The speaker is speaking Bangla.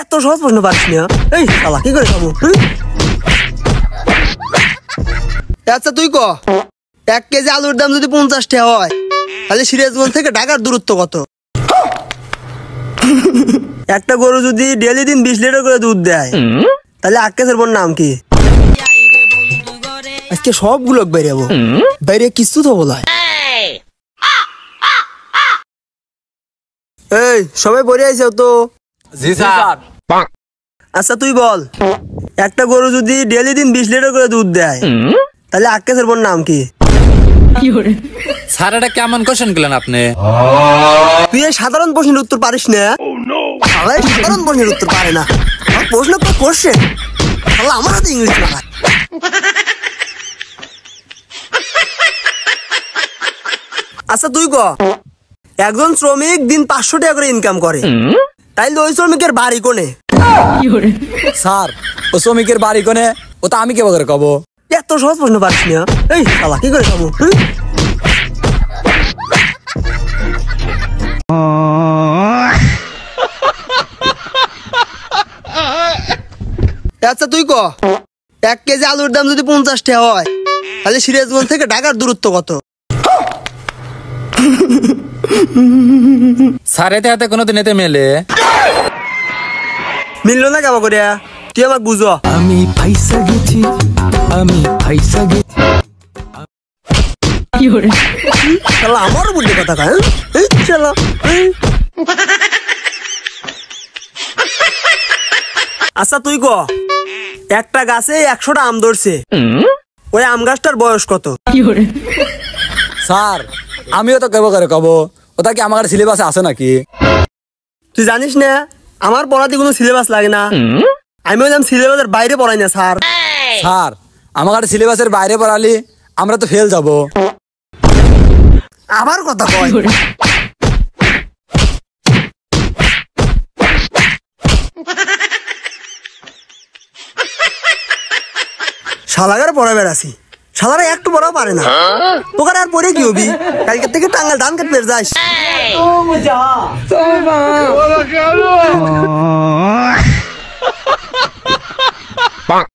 এত সহজ প্রশ্ন পাচ্ছি না। এই শালা কি করে খাবো? আচ্ছা তুই ক, 1 কেজি আলুর দাম যদি 50 টাকা হয় তাহলে সিরাজগঞ্জ থেকে ঢাকার দূরত্ব কত? একটা গরু যদি ডেইলি দিন 20 লিটার করে দুধ দেয় তাহলে আক্কেসের বোন নাম কি? আজকে সবগুলো বেরিয়েবো, বাইরে কিছু তো বলায়। এই সবাই পড়ে আইছো তো? জি স্যার। আচ্ছা তুই বল, একটা গরু যদি ডেইলি দিন 20 লিটার করে দুধ দেয় তাহলে আক্কেসের বোন নাম কি? স্যার এটা কেমন কোশ্চেন করলেন আপনি? তুই এই সাধারণ প্রশ্নের উত্তর পারিস না? সবাই সাধারণ প্রশ্নের উত্তর পারে না, প্রশ্ন তো কোশ্চেন। আমার হাতে ইংলিশ লাগায়। আচ্ছা তুই ক, একজন শ্রমিক দিন 500 টাকা করে ইনকাম করে, তাইলে ওই শ্রমিকের বাড়ি কোনে? স্যার ও শ্রমিকের বাড়ি কোনে ও তো আমি কেবল করে কব। এত সহজ প্রশ্ন পাচ্ছি না। এই শালা কি করে খাবো? আচ্ছা তুই ক, 1 কেজি আলুর দাম যদি 50 টাকা হয় তাহলে সিরাজগঞ্জ থেকে ঢাকার দূরত্ব কত? স্যার এতে হাতে কোনোদিন এতে মেলে মিললো না কেমন করে? তুই আমার বুঝো। আমি ফাইসা গেছি, আমি ফাইসা গেছি। শালা আমার বুদ্ধি কথা কয়। শালা আচ্ছা তুই ক, একটা গাছে 100টা আম ধরছে, ওই আম গাছটার বয়স কত? স্যার আমিও তো কেবল করে কব, ওটা কি আমার সিলেবাসে আছে নাকি? তুই জানিস না আমার পড়াতে কোনো সিলেবাস লাগে না, আমি বললাম সিলেবাসের বাইরে পড়াই না স্যার। স্যার আমার সিলেবাসের বাইরে পড়ালি আমরা তো ফেল যাব। আবার কথা কয়। শালাগার পড়া বেড়াছি, শালারা একটু পড়াও পারে না। তোকার আর পরে কি হবি? কালকে থেকে টাঙ্গাল ধান কাটতে যাস।